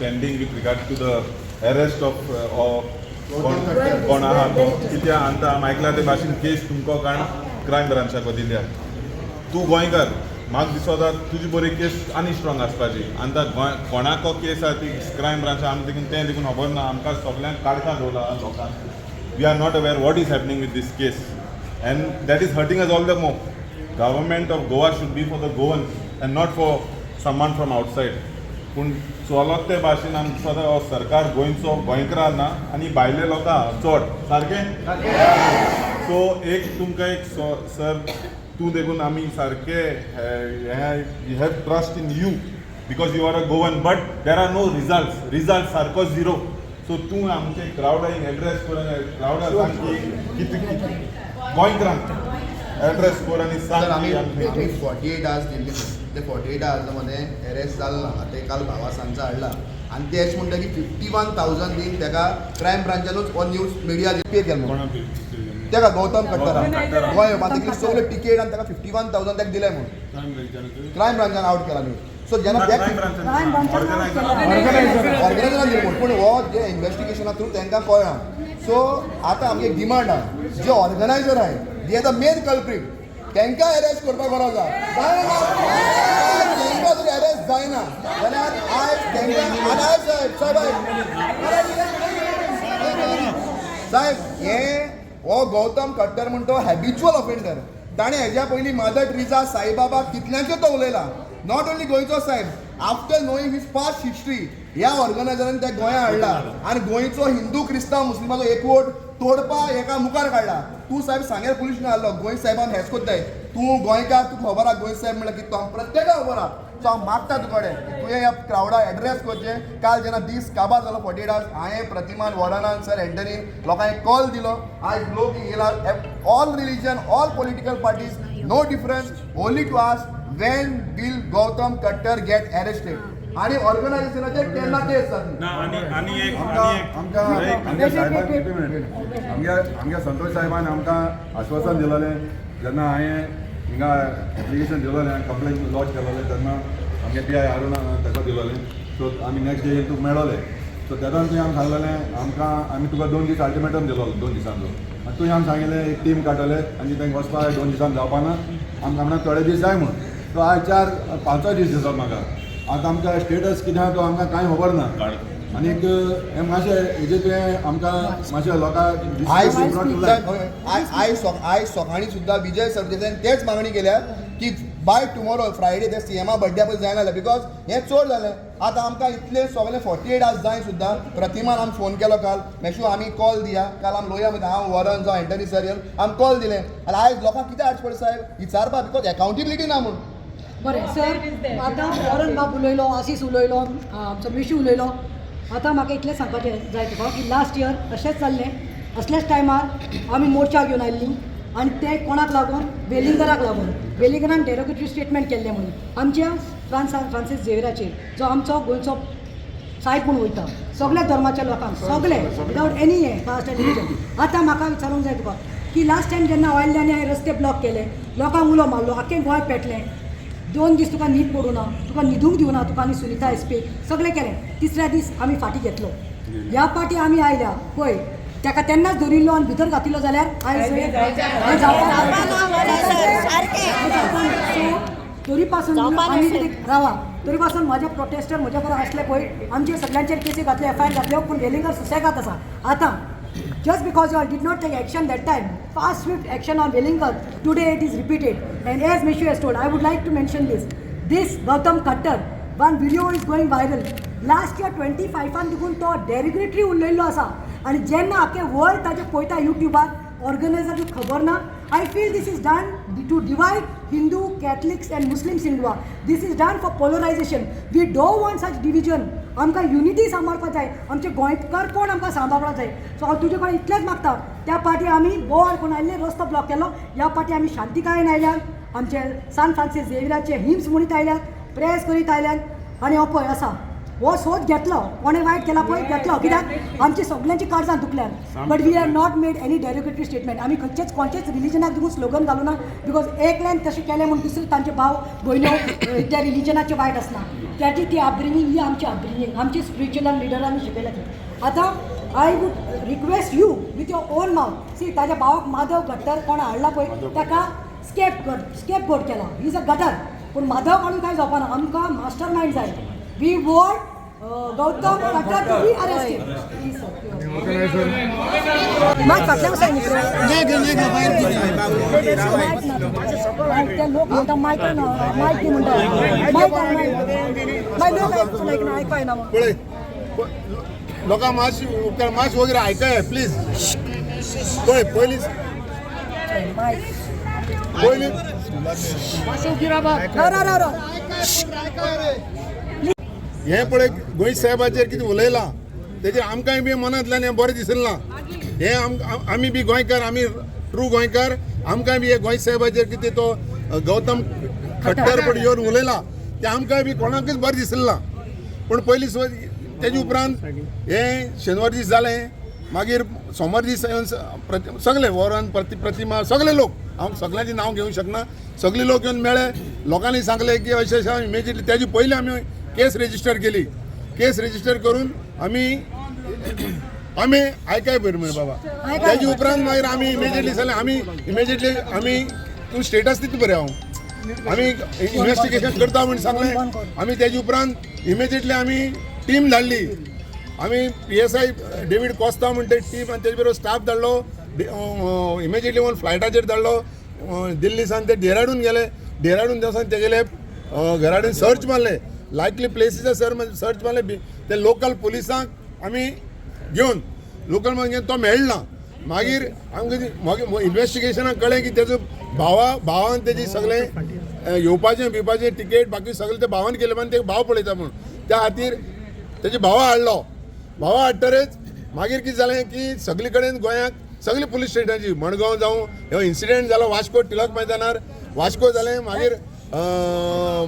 pending with regard to the arrest of कोण आहा तो कित्या आतां हांव आयकलां ते भाशेन केस तुमकां क्रायम ब्रांचाक दिल्या. तूं गोंयकार, म्हाका दिसता तुजी बरी केस आनी स्ट्रॉंग आसपाची. आतां कोणाको केस आहा ती क्रायम ब्रांच आमकां देखून तें देखून खबर ना. आमकां सगळ्यांक काडकां दवरला लोकांक. We are not aware what is happening with this case and that is hurting us all the more. Government of Goa should be for the Goan and not for someone from outside. पूण चलत ते भाशेन आमकां दिसता हो सरकार गोंयचो गोंयकारां ना आनी भायले लोकां चड सारकें. सो एक तुमकां एक सर तूं देखून आमी सारके we have trust in you because you are a Goan but there are no result सारको झिरो. सो तूं आमचे क्रावडाक एड्रेस कर आनी क्रावडाक सांग की कितें गोंयकारांक एड्रेस कर आनी सांग. आमी 48 आवर्स दिल्ली. ते 48 आवर्सामध्ये अरेस्ट जाल्ला. ते काल भावा सांजचा हाडला आनी ते अशें म्हणटा की 51,000 बीन ताका क्रायम ब्रांचानूच ऑन न्यूज मिडिया पे केलो ताका गौतम कट्टराक गोंय मातूंतली सगळे टिकेट आनी ताका 51,000 ताका दिले म्हणून क्रायम ब्रांचान आउट केला न्ही. सो जेन्ना ऑर्गनायझरान दिले पूण हो जे इन्व्हेस्टिगेशना थ्रू तांकां कळ्ळां. सो आतां आमची एक डिमांड आहा जे ऑर्गनायझर आहाय दे आर द मेन कल्प्रीट तांकां अरेस्ट करपाक गरज आहा. तांकां जर अरेस्ट जायना जाल्यार आयज साहेब हो गौतम कट्टर म्हणटा तो हॅबिच्युअल ऑफेंडर. ताणें हेज्या पयलीं मदर ट्रिजा साईबाबा कितल्यांचो तो उलयला. नॉट ओन्ली गोंयचो साहेब. After knowing his past history ह्या ऑर्गनायझरान त्या गोंया हाडला आनी गोंयचो हिंदू क्रिस्तांव मुस्लिमाचो एकवट तोडपा हेका मुखार काडला. तूं साहेब सांगेर पुलीस स्टेशन आहलो गोंय साहेबान हेच कोत्ताय. तूं गोंयकार तुका खबर आहा गोंय साहेब म्हणल्यार कितें तो प्रत्येका खबर आहा. सो हांव मागता तुकडे तुवें ह्या क्रावडाक एड्रेस करचें. काल जेन्ना दीस काबार जालो 48 आवर्स हांवें प्रतिमान वॉर्डनान सर एंटनीन लोकांक कॉल दिलो. आयज लोक येयला all religion all political parties no difference only to ask when will Gautam Khattar get arrested आणि ऑर्गनायझेशनाचे केन्ना केस जातली. आमच्या संतोष साहेबान आमकां आश्वासन दिलेलें जेन्ना हांवें हिंगा एप्लिकेशन दिलेलें कंप्लेन लॉज केलेलें तेन्ना आमगे पी आय हाडून ताका दिलेलें. सो आमी नेक्स्ट डे तुका मेळोले. सो तेन्ना तुवें आमकां सांगलेलें आमकां आमी तुका 2 दीस अल्टिमेटम दिलो 2 दिसांचो. आनी तुवें आमकां सांगिल्लें एक टीम काडटलें आनी तांकां वचपाक 2 दिसान जावपाना आमकां म्हणून थोडे दीस जाय म्हूण. सो आयज 4-5 दीस दिसता म्हाका. आतां आमकां स्टेटस कितें आहा तो आमकां कांय खबर ना. आनीक हें मातशें हेजें तुवें आमकां मातशें लोकांक आयज सकाळीं सुद्दां विजय सरदेसायन तेच मागणी केल्या की बाय टुमोरो फ्रायडे ते सीएमा बर्थडे पळय जायना जालें बिकॉज हें चड जालें. आतां आमकां इतले सगळे 48 आवर्स जाय सुद्दां प्रतिमान आमी फोन केलो काल मेशू आमी कॉल दिया. काल आमी लोया मध्ये हांव वरन जावं एंटनी सर येवन आमी कॉल दिलें आनी आयज लोकांक कितें हाडचें पडटा साहेब विचारपा बिकॉज अकाउंटेबिलिटी ना म्हूण. बरें सर आतां वरन बाब उलयलो आशीश उलयलो आमचो मिशू उलयलो. आतां म्हाका इतलें सांगपाचें जाय तुका की लास्ट इयर अशेंच जाल्लें असल्याच टायमार आमी मोर्चा घेवन आयिल्लीं आनी ते कोणाक लागून वेलिंगराक लागून वेलिंगरान डेरोगेटरी स्टेटमेंट केल्लें म्हणून आमच्या फ्रांसीस झेवियराचेर जो आमचो गोंयचो साहेब म्हूण वयता सगळ्या धर्माच्या लोकांक सगळे विदावट एनी हे कास्ट एंड रिलीजन. आतां म्हाका विचारूंक जाय तुका की लास्ट टायम जेन्ना आयिल्ले आनी हांवें रस्ते ब्लॉक केले लोकांक उलो मारलो आख्खें गोंय पेटलें. 2 दीस तुका न्हीद पडूं ना तुका न्हिदूंक दिवना तुका आनी सुनिता एसपी सगळें केलें. तिसऱ्या दीस आमी फाटी घेतलो. ह्या पाटी आमी आयल्या पळय ताका तेन्नाच धरिल्लो आनी भितर घातिल्लो जाल्यार तरी पासून आमी कितें रावा तरी पासून म्हाजे प्रोटेस्टर म्हजे बरोबर आसले पळय आमचे सगळ्यांचेर केसी घातले एफआयआर घातल्यो पूण वेलिंगर सुसेगाद आसा. आतां just because you all did not take action that time, fast swift action on Vellingar, today it is repeated. And as Mishu has told, I would like to mention this Gautam Khattar, one video is going viral. Last year 25 देखून तो derogatory उलयल्लो आसा आनी जेन्ना आख्खे world ताजे पळयता युट्यूबार organiser खबर ना. I feel this is done to divide Hindu, Catholics and Muslims in Goa. This is done for polarization. We don't want such division. आमकां युनिटी सांबाळपाक जाय. आमचे गोंयकार कोण आमकां सांबाळपाक जाय. सो हांव तुजे कडेन इतलेंच मागता त्या पाटी आमी बोवाळ कोण आयिल्ले रस्तो ब्लॉक केलो. ह्या पाटी आमी शांतिकायेन आयल्यात आमचे सान फ्रांसीस झेवियराचे हिम्स म्हणीत आयल्यात प्रेयर्स करीत आयल्यात आनी हो पळय आसा हो सोद घेतलो कोणें वायट केला पळय घेतलो कित्याक आमची सगळ्यांची काळजां दुखल्यात but we have not made any derogatory statement आमी खंयचेच रिलिजनाक देखून स्लोगन घालूं ना बिकॉज एकल्यान तशें केलें म्हणून दुसरे तांचे भाव भयण्यो त्या रिलिजनाचे वायट आसना त्याची ती अपब्रिंगींग ही आमची अपब्रिंगींग आमची स्पिरिच्युअल लिडरांनी शिकयल्या ती आतां I would request you with your own mouth see ताज्या भावाक माधव गट्टर कोण हाडला पळय ताका स्केप गोट केला ही इज अ गटर पूण माधव काडून कांय जावपाना आमकां मास्टर मायंड जाय we want Gautam Khattar to be arrested मायक फाटल्यान ते लोक म्हणटा मायक मायक दी म्हणटा मायक लोक आयकपाय ना पळय लोकां मातशी वगैरे आयकाय प्लीज पळय पयलीं हे पळय गोंय साहेबाचेर कितें उलयलां तेजेर आमकांय बी मनांतल्यान हें बरें दिसलें ना हे आमी बी गोंयकार आमी ट्रू गोंयकार आमकांय बी हे गोंय साहेबाचेर कितें तो गौतम खट्टर पण येवन उलयला ते आमकांय बी कोणाकूच बरें दिसलें ना पूण पयलीं तेजे उपरांत हे शेनवार दीस जालें मागीर सोमार दीस येवन सगळे वरान प्रतिमा सगळे लोक हांव सगळ्यांचें नांव घेवंक शकना सगळे लोक येवन मेळे लोकांनी सांगले की अशें अशें इमिजिएटली तेजे पयलीं आमी केस रेजिस्टर केली केस रेजिस्टर करून आमी आयकाय बरें म्हण बाबा तेजे उपरांत मागीर आमी इमिजिएटली जालें आमी तूं स्टेटस दिता बरें हांव आमी इन्वेस्टिगेशन करता म्हण सांगलें आमी तेजे उपरांत इमिजिएटली आमी टीम धाडली आमी PSI डेविड कोस्ता म्हणटा टीम आनी तेजे बरोबर स्टाफ धाडलो इमिजिएटली वन फ्लायटाचेर धाडलो दिल्लीसान ते डेराडून गेले डेराडून देवसान ते गेले घराडेन सर्च मारले लायकली प्लेसीस सर्च मारले ते लोकल पुलिसांक आमी घेवन लोकल मागीर तो मेळना मागीर आमकां इन्वेस्टिगेशनाक कळ्ळें की तेजो भावान तेजी सगळें येवपाचें बिवपाचें तिकेट बाकी सगळें ते भावान केलें पण ते भाव पळयता म्हणून त्या खातीर तेजे भावा हाडलो भावा हाडटरेच मागीर कितें जालें की सगळे कडेन गोंयांत सगळी पुलीस स्टेशनाची मडगांव जावं ह्यो इन्सिडेंट जालो वास्को टिळक मैदानार वास्को जालें मागीर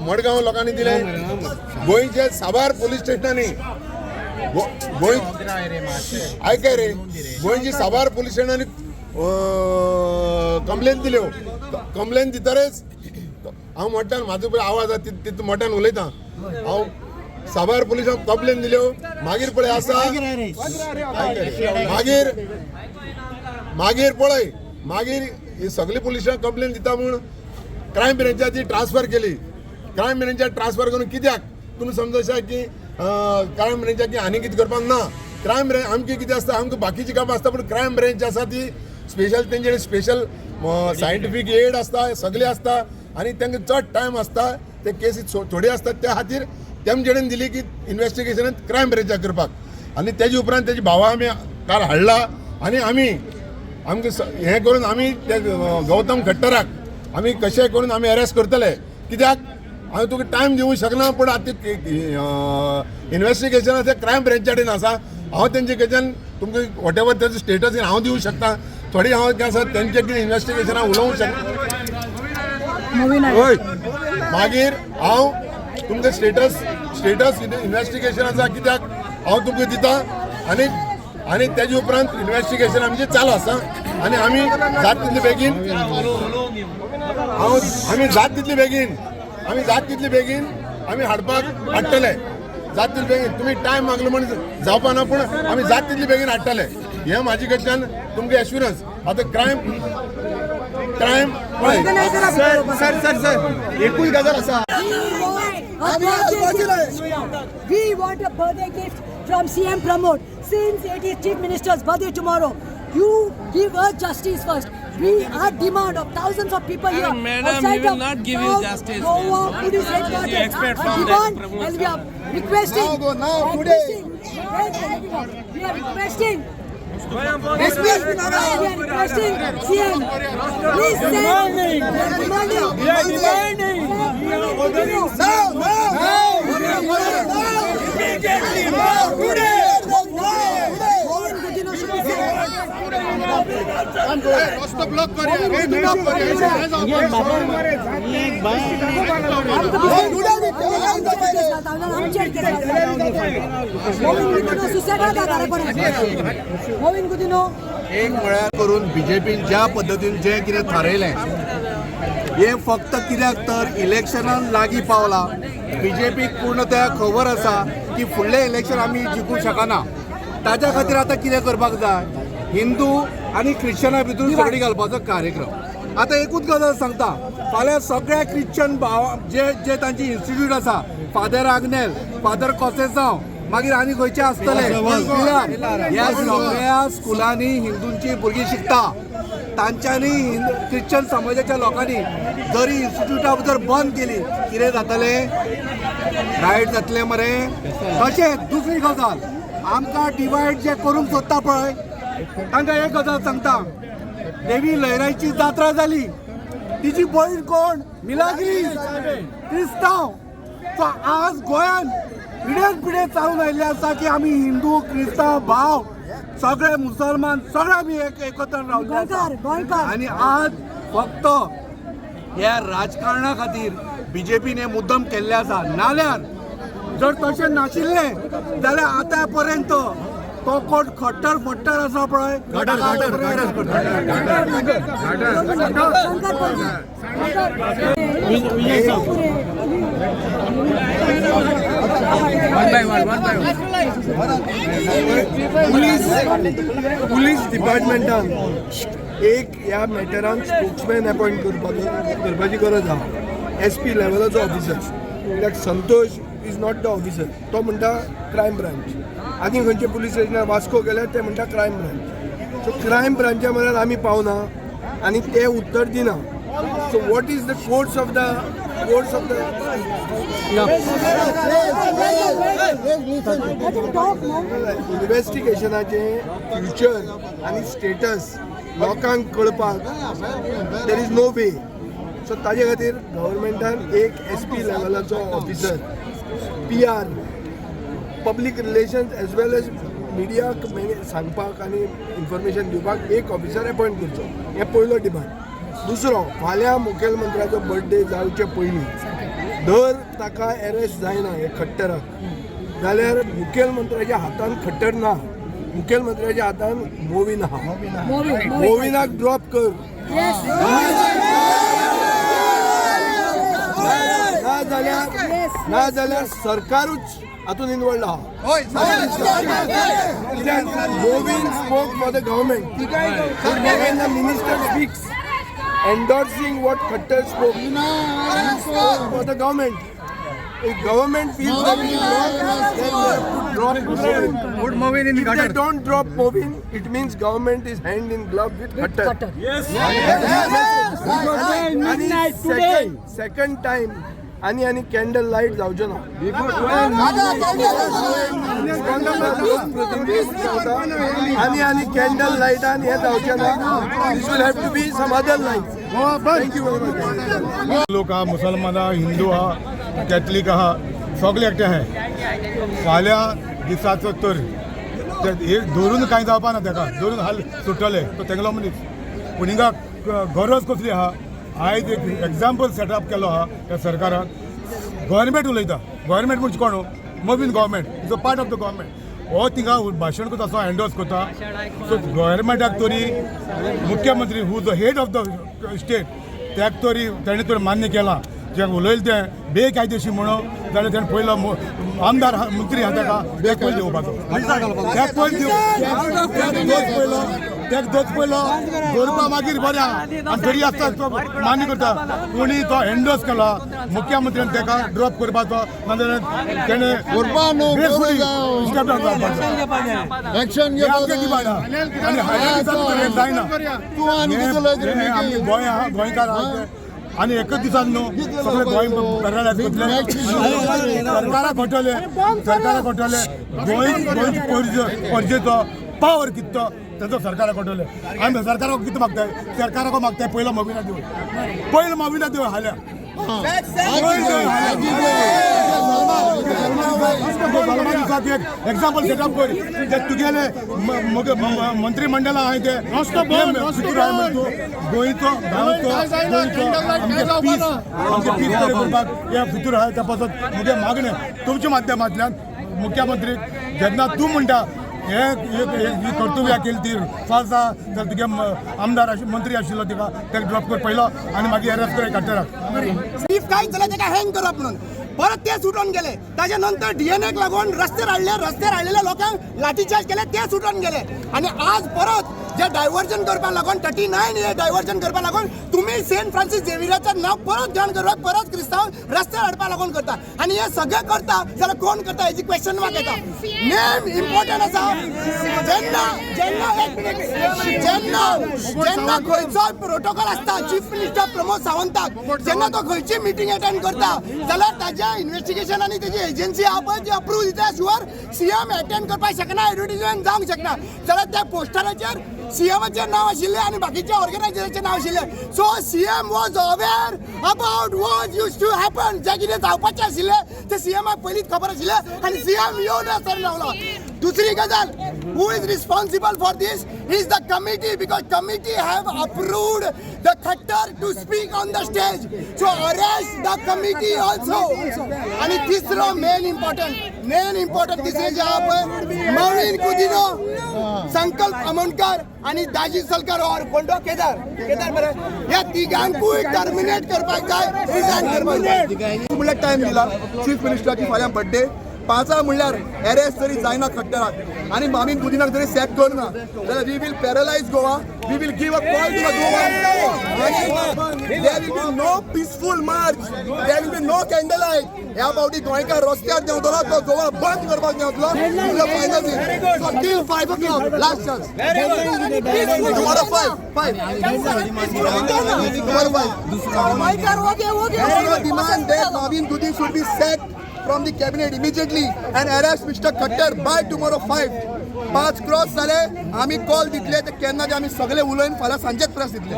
मडगांव लोकांनी दिलें गोंयचे साबार पुलीस स्टेशनांनी गोंय आयकाय रे गोंयची साबार पुलीस स्टेशनांनी कंप्लेन दिल्यो कंप्लेन दितरेच हांव मोठ्यान म्हाजो पळय आवाज आसा तितलो मोठ्यान उलयतां हांव साबार पुलिसांक कंप्लेन दिल्यो मागीर पळय आसा मागीर पळय मागीर ही सगळी पुलिसांक कंप्लेन दिता म्हूण क्रायम ब्रँचाची ट्रान्सफर केली क्रायम ब्रँचात ट्रान्सफर करून कित्याक तुमी समजशा की क्रायम ब्रँचाची आनी कितें करपाक ना क्रायम ब्रँच आमची कितें आसता आमकां बाकीची कामां आसता पूण क्रायम ब्रँच आसा ती स्पेशल तेंचे स्पेशल सायंटिफीक एड आसता सगळे आसता आनी तांकां चड टायम आसता ते केसी थोडी आसतात त्या खातीर तेमचे कडेन दिली की इन्वेस्टिगेशन क्रायम ब्रँचाक करपाक आनी तेजे उपरांत तेजे भावा आमी काल हाडला आनी आमी आमकां हें करून आमी ते गौतम खट्टराक आमी कशेंय करून आमी अरेस्ट करतले कित्याक हांव तुका टायम दिवंक शकना पूण आतां इन्वेस्टिगेशन ते क्रायम ब्रँचा कडेन आसा हांव तेंचे कडच्यान तुमकां वॉट एवर तेजो स्टेटस हांव दिवंक शकता थोडी हांव कितें आसा तेंचे कितें इन्वेस्टिगेशनाक उलोवंक शकना मागीर हांव तुमकां स्टेटस इन्वेस्टिगेशन आसा कित्याक हांव तुमकां दिता आनी तेजे उपरांत इन्वेस्टिगेशन आमचें चालू आसा आनी आमी जात तितले बेगीन आमी हाडटले जात तितले बेगीन तुमी टायम मागलो म्हण जावपा ना पूण आमी जात तितले बेगीन हाडटले हें म्हाजे कडच्यान तुमकां एश्युरन्स आतां क्रायम सर एकूय गजाल आसा We want a birthday gift from CM Pramod. Since it is Chief Minister's birthday tomorrow, you give us justice first. We are demand of thousands of people here. Madam, we will not give you justice. Goa police headquarters. Demand, and we are requesting. Now, today. We are requesting. We are requesting CM. Please send. We are demanding. रस्तो block करूया एक म्हळ्यार करून बीजेपीन ज्या पद्दतीन जे कितें थारयलें हे फक्त कित्याक तर इलेक्शनान लागीं पावला बीजेपीक पूर्णतया खबर आसा की फुडलें इलेक्शन आमी जिखूंक शकना ताच्या खातीर आतां कितें करपाक जाय हिंदू आनी क्रिश्चनां भितर झगडी घालपाचो कार्यक्रम आतां एकूच गजाल सांगता फाल्यां सगळ्या क्रिश्चन भाव जे तांची इन्स्टिट्यूट आसा फादर आग्नेल फादर कोसेसांव मागीर आनी खंयचे आसतले ह्या सगळ्या स्कुलांनी हिंदूंची भुरगीं शिकता तांच्यांनी क्रिश्चन समाजाच्या लोकांनी जरी इन्स्टिट्यूटा भितर बंद केली कितें जातलें रायट जातलें मरे तशेंच दुसरी गजाल आमकां डिवायड जे करूंक सोदता पळय तांकां एक गजाल सांगता देवी लहराईची जात्रा जाली तिची भयण कोण मिलाग्री क्रिस्तांव सो आज गोंयान पिढ्यान चालून आयिल्लें आसा की आमी हिंदू क्रिस्तांव भाव सगळे मुसलमान सगळे आमी एकत्र रावले आनी आज फक्त ह्या राजकारणा खातीर बीजेपीन हे मुद्दम केल्ले आसा नाल्यार जर तशें नाशिल्लें जाल्यार आतां पर्यंत तो कोण खट्टर फट्टर आसा पळय पुलीस डिपार्टमेंटान एक ह्या मॅटरान स्पोक्समॅन अपॉइंट करपाची गरज आहा SP लेवलाचो ऑफिसर कित्याक Santosh is not the officer तो म्हणटा क्रायम ब्रांच आनी खंयचे पुलीस स्टेशनार वास्को गेल्यार ते म्हणटा क्रायम ब्रांच सो क्रायम ब्रांचा म्हळ्यार आमी पावना आनी ते उत्तर दिना so what is the course of the इन्व्हेस्टिगेशनाचे फ्युचर आनी स्टेटस लोकांक कळपाक there is no way so ताजे खातीर गव्हर्मेंटान एक SP लेवलाचो officer PR public relations as well as मिडियाक सांगपाक आनी इन्फॉर्मेशन दिवपाक एक ऑफिसर अपॉइंट करचो हें पयलो डिमांड दुसरो फाल्यां मुखेलमंत्र्याचो बर्थडे जावचे पयलीं धर ताका अरेस्ट जायना हे खट्टराक जाल्यार मुखेलमंत्र्याच्या हातान खट्टर ना मुखेलमंत्र्याच्या हातान मोवीन आहा मोविनाक ड्रॉप कर ना जाल्यार सरकारूच हातून इन्वॉल्ड आहा Mauvin spoke for the government when the minister speaks endorsing what Khattar spoke for the government. If government feels that it is wrong, then they have to drop Movin. Put Movin in If they don't drop Movin, it means government is hand in glove with Khattar. Yes. And second time आणि candle light जावच्यो ना आणि candle लाईटान हे जावचें ना this will have to be some other light thank you very much लोक आहा मुसलमान आहा हिंदू आहा कॅथलीक आहा सगळे एकटे आहाय फाल्यां दिसाचो तर एक धरून कांय जावपा ना ताका धरून हाल सुट्टले तो तेंगलो मनीस पूण हिंगा गरज कसली आहा आयज एक एग्जाम्पल सेटअप केलो आहा त्या सरकारान गव्हर्मेंट उलयता गव्हर्मेंट म्हणजे कोण Mauvin government is a part of the government हो थिंगा भाशण करता असो एंडोर्स करता सो गव्हर्मेंटाक तरी मुख्यमंत्री who the head of the state त्याक तरी ताणें तर मान्य केलां जे उलयलें तें बेकायदेशीर म्हणून जाल्यार ताणें पयलो आमदार मंत्री आहा ताका तेक पयलो दिवपाचो त्याक पयलो तेक दोच पयलो दवरपा मागीर बरें आहा आनी तरी आसता तो मान्य करता कोणी तो एंडोर्स केला मुख्यमंत्र्यान तेका ड्रॉप करपाचो नाजाल्यार तेणें आमी गोंय आहा गोंयकार आहा आनी एकच दिसान न्हू सगळे गोंय सरकाराक घडटले गोंय परजेचो पावर कितलो तेजो सरकाराक घडटले आमी सरकाराक कितें मागताय सरकाराक मागताय पयलो मोविना दिवं हाल्या एग्जाम्पल सेटअप कर जे तुगेले मंत्रिमंडळ आहे ते भितर आहे म्हणतो गोंयचो गांवचो आमचे पीस करपाक हे भितर आहे त्या पासून मुगे मागणे तुमच्या माध्यमांतल्यान मुख्यमंत्री जेन्ना तूं म्हणटा हे कर्तव्या केली ती फालसा तर तुगे आमदार मंत्री आशिल्लो तिका ताका ड्रॉप कर पयलो आनी मागीर अरेस्ट कर काडटात स्टीफ काय झालं ते काय हँग करप म्हणून परत ते सुटून गेले त्याच्यानंतर डीएनएक लागून रस्ते राहिलेल्या लोकांक लाठीचार्ज केले ते सुटून गेले आणि आज परत जे डायव्हर्जन करपाक लागून 39 हे डायव्हर्जन करपाक लागून तुम्ही सेंट फ्रांसीस झेवियराचें नांव परत ध्यान करपाक परत क्रिस्तांव रस्ते हाडपाक लागून करता आणि हे सगळे करता जाल्यार कोण करता हेची क्वेश्चन मार्क येता नेम इम्पॉर्टंट आसा जेन्ना खंयचो प्रोटोकॉल आसता चीफ मिनिस्टर प्रमोद सावंताक जेन्ना तो खंयची मिटींग अटेंड करता जाल्यार ताज्या इन्व्हेस्टिगेशन आनी तेजी एजन्सी आहा पळय जी अप्रूव्ह दिता शुअर सीएम अटेंड करपाक शकना एडवर्टिजमेंट जावंक शकना जाल्यार त्या पोस्टराचेर सीएमाचें नाव आशिल्लें आनी बाकीच्या ऑर्गनायझराचें नाव आशिल्लें so CM was aware about what use to happen जें कितें जावपाचें आशिल्लें तें सीएमाक पयलींच खबर आशिल्लें आनी सीएम येवन रस्त्यार रावलो दुसरी गजाल who is responsible for this is the committee because committee have approved the Khattar to speak on the stage so arrest the committee also आणि तिसरो मेन इम्पॉर्टंट तिसरे जे आहा पळय मवीन कुदिनो संकल्प आमोणकर आणि दाजी सलकर और कोंडो केदार बरें या तिगांकूय टर्मिनेट करपाक जाय रिजायन करपाक जाय टाइम दिला चीफ मिनिस्टराची फाल्यां बर्थडे 5 म्हणल्यार अरेस्ट जरी जायना खट्टराक आणि मामीन गुदिनाक जरी सेट करना जाल्यार we will paralyse Goa we will give a call to the Goa there will be no peaceful march there will be no candle light ह्या फावटी गोंयकार रस्त्यार देंवतलो तो गोवा बंद करपाक देंवतलो final so till 5 o'clock last chance tomorrow 5 demand that मामीन गुदी should be set from the cabinet immediately and arrest Mr. Khattar by tomorrow 5 cross जाले आम्ही कॉल दितले ते केन्ना जे आम्ही सगळे उलयन फाल्यां सांजेच प्रेस दितले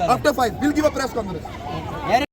after 5 will give a press conference